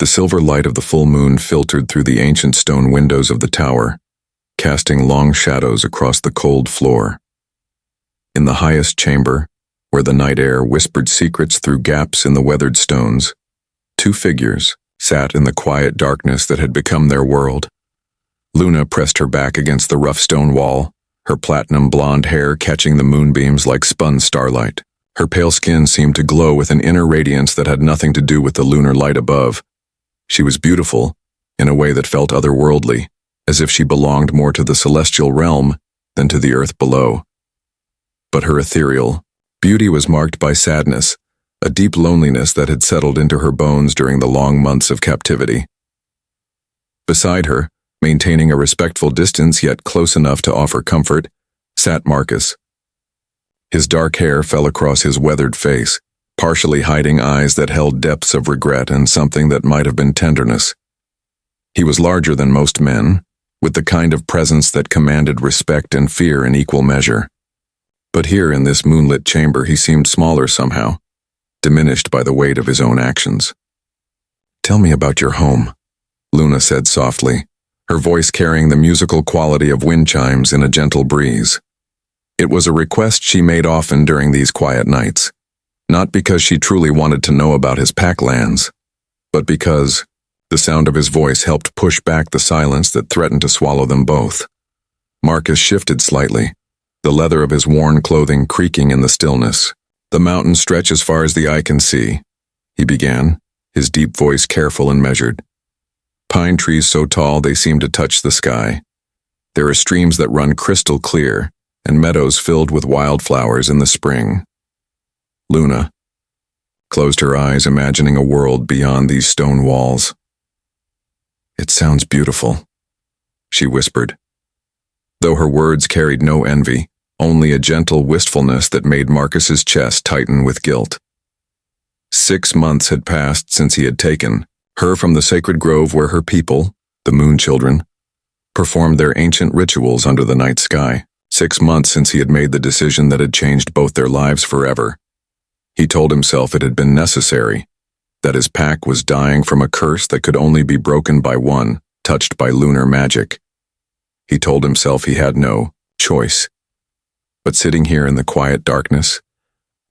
The silver light of the full moon filtered through the ancient stone windows of the tower, casting long shadows across the cold floor. In the highest chamber, where the night air whispered secrets through gaps in the weathered stones, two figures sat in the quiet darkness that had become their world. Luna pressed her back against the rough stone wall, her platinum blonde hair catching the moonbeams like spun starlight. Her pale skin seemed to glow with an inner radiance that had nothing to do with the lunar light above. She was beautiful, in a way that felt otherworldly, as if she belonged more to the celestial realm than to the earth below. But her ethereal beauty was marked by sadness, a deep loneliness that had settled into her bones during the long months of captivity. Beside her, maintaining a respectful distance yet close enough to offer comfort, sat Marcus. His dark hair fell across his weathered face, partially hiding eyes that held depths of regret and something that might have been tenderness. He was larger than most men, with the kind of presence that commanded respect and fear in equal measure. But here in this moonlit chamber he seemed smaller somehow, diminished by the weight of his own actions. "Tell me about your home," Luna said softly, her voice carrying the musical quality of wind chimes in a gentle breeze. It was a request she made often during these quiet nights, not because she truly wanted to know about his pack lands, but because the sound of his voice helped push back the silence that threatened to swallow them both. Marcus shifted slightly, the leather of his worn clothing creaking in the stillness. "The mountains stretch as far as the eye can see," he began, his deep voice careful and measured. "Pine trees so tall they seem to touch the sky. There are streams that run crystal clear, and meadows filled with wildflowers in the spring." Luna closed her eyes, imagining a world beyond these stone walls. "It sounds beautiful," she whispered, though her words carried no envy, only a gentle wistfulness that made Marcus's chest tighten with guilt. 6 months had passed since he had taken her from the sacred grove where her people, the Moon Children, performed their ancient rituals under the night sky. 6 months since he had made the decision that had changed both their lives forever. He told himself it had been necessary, that his pack was dying from a curse that could only be broken by one, touched by lunar magic. He told himself he had no choice. But sitting here in the quiet darkness,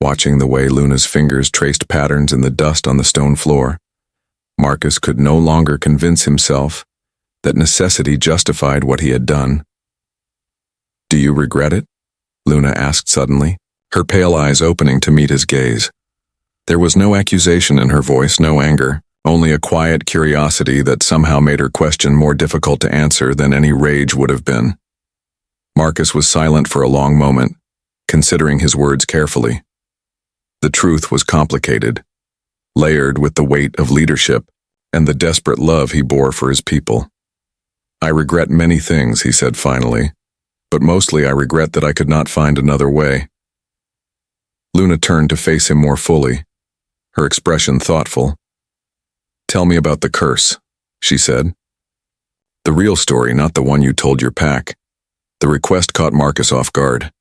watching the way Luna's fingers traced patterns in the dust on the stone floor, Marcus could no longer convince himself that necessity justified what he had done. "Do you regret it?" Luna asked suddenly, her pale eyes opening to meet his gaze. There was no accusation in her voice, no anger, only a quiet curiosity that somehow made her question more difficult to answer than any rage would have been. Marcus was silent for a long moment, considering his words carefully. The truth was complicated, layered with the weight of leadership and the desperate love he bore for his people. "I regret many things," he said finally, "but mostly I regret that I could not find another way." Luna turned to face him more fully, her expression thoughtful. "Tell me about the curse," she said. "The real story, not the one you told your pack." The request caught Marcus off guard.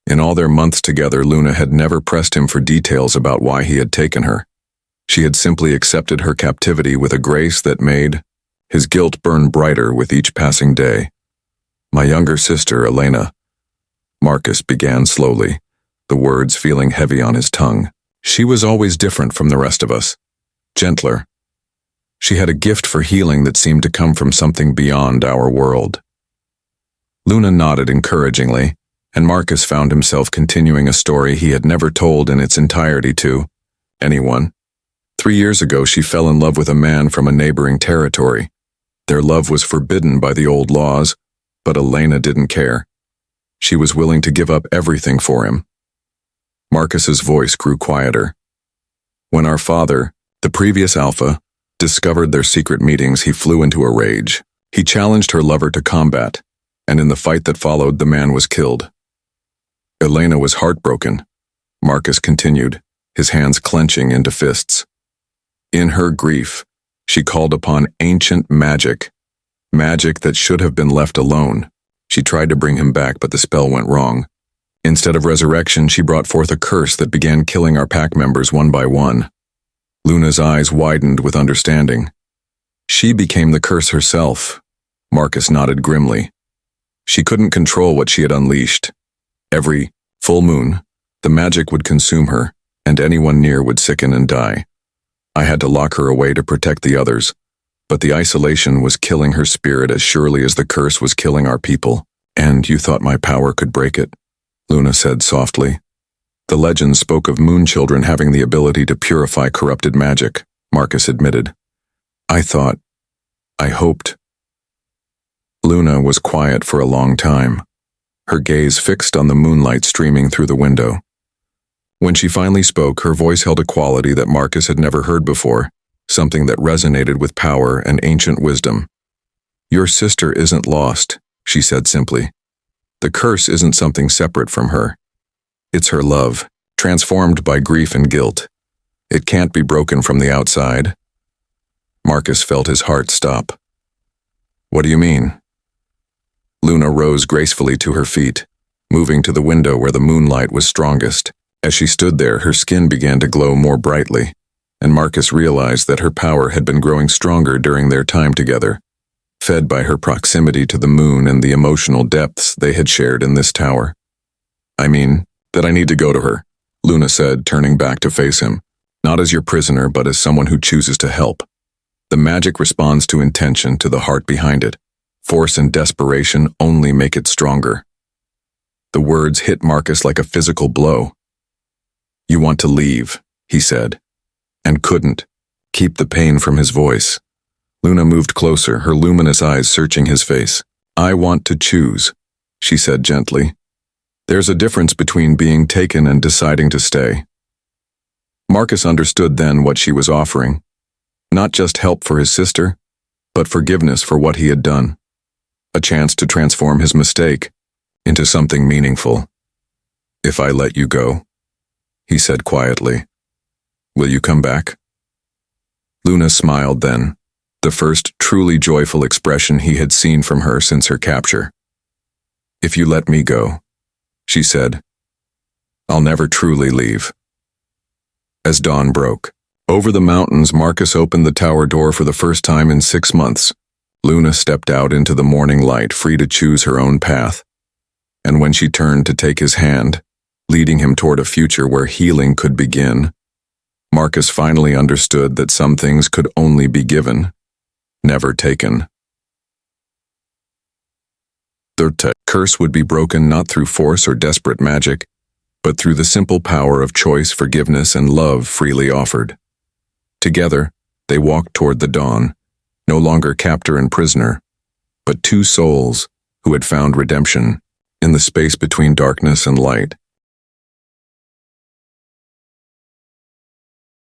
In all their months together, Luna had never pressed him for details about why he had taken her. She had simply accepted her captivity with a grace that made his guilt burn brighter with each passing day. "My younger sister, Elena," Marcus began slowly, the words feeling heavy on his tongue. "She was always different from the rest of us, gentler. She had a gift for healing that seemed to come from something beyond our world." Luna nodded encouragingly, and Marcus found himself continuing a story he had never told in its entirety to anyone. 3 years ago, she fell in love with a man from a neighboring territory. Their love was forbidden by the old laws, but Elena didn't care. She was willing to give up everything for him. Marcus's voice grew quieter. "When our father, the previous alpha, discovered their secret meetings, he flew into a rage. He challenged her lover to combat, and in the fight that followed, the man was killed. Elena was heartbroken," Marcus continued, his hands clenching into fists. "In her grief, she called upon ancient magic, magic that should have been left alone. She tried to bring him back, but the spell went wrong. Instead of resurrection, she brought forth a curse that began killing our pack members one by one." Luna's eyes widened with understanding. She became the curse herself. Marcus nodded grimly. She couldn't control what she had unleashed. Every full moon, the magic would consume her, and anyone near would sicken and die. I had to lock her away to protect the others, but the isolation was killing her spirit as surely as the curse was killing our people. And you thought my power could break it, Luna said softly. The legends spoke of moon children having the ability to purify corrupted magic, Marcus admitted. I hoped. Luna was quiet for a long time, her gaze fixed on the moonlight streaming through the window. When she finally spoke, her voice held a quality that Marcus had never heard before, something that resonated with power and ancient wisdom. Your sister isn't lost, she said simply. The curse isn't something separate from her. It's her love, transformed by grief and guilt. It can't be broken from the outside. Marcus felt his heart stop. What do you mean? Luna rose gracefully to her feet, moving to the window where the moonlight was strongest. As she stood there, her skin began to glow more brightly, and Marcus realized that her power had been growing stronger during their time together, fed by her proximity to the moon and the emotional depths they had shared in this tower. I mean, that I need to go to her, Luna said, turning back to face him, not as your prisoner, but as someone who chooses to help. The magic responds to intention, to the heart behind it. Force and desperation only make it stronger. The words hit Marcus like a physical blow. You want to leave, he said, and couldn't keep the pain from his voice. Luna moved closer, her luminous eyes searching his face. I want to choose, she said gently. There's a difference between being taken and deciding to stay. Marcus understood then what she was offering. Not just help for his sister, but forgiveness for what he had done. A chance to transform his mistake into something meaningful. If I let you go, he said quietly, will you come back? Luna smiled then, the first truly joyful expression he had seen from her since her capture. If you let me go, she said, I'll never truly leave. As dawn broke, over the mountains, Marcus opened the tower door for the first time in 6 months. Luna stepped out into the morning light, free to choose her own path. And when she turned to take his hand, leading him toward a future where healing could begin, Marcus finally understood that some things could only be given, never taken. The curse would be broken not through force or desperate magic, but through the simple power of choice, forgiveness, and love freely offered. Together, they walked toward the dawn, no longer captor and prisoner, but two souls who had found redemption in the space between darkness and light.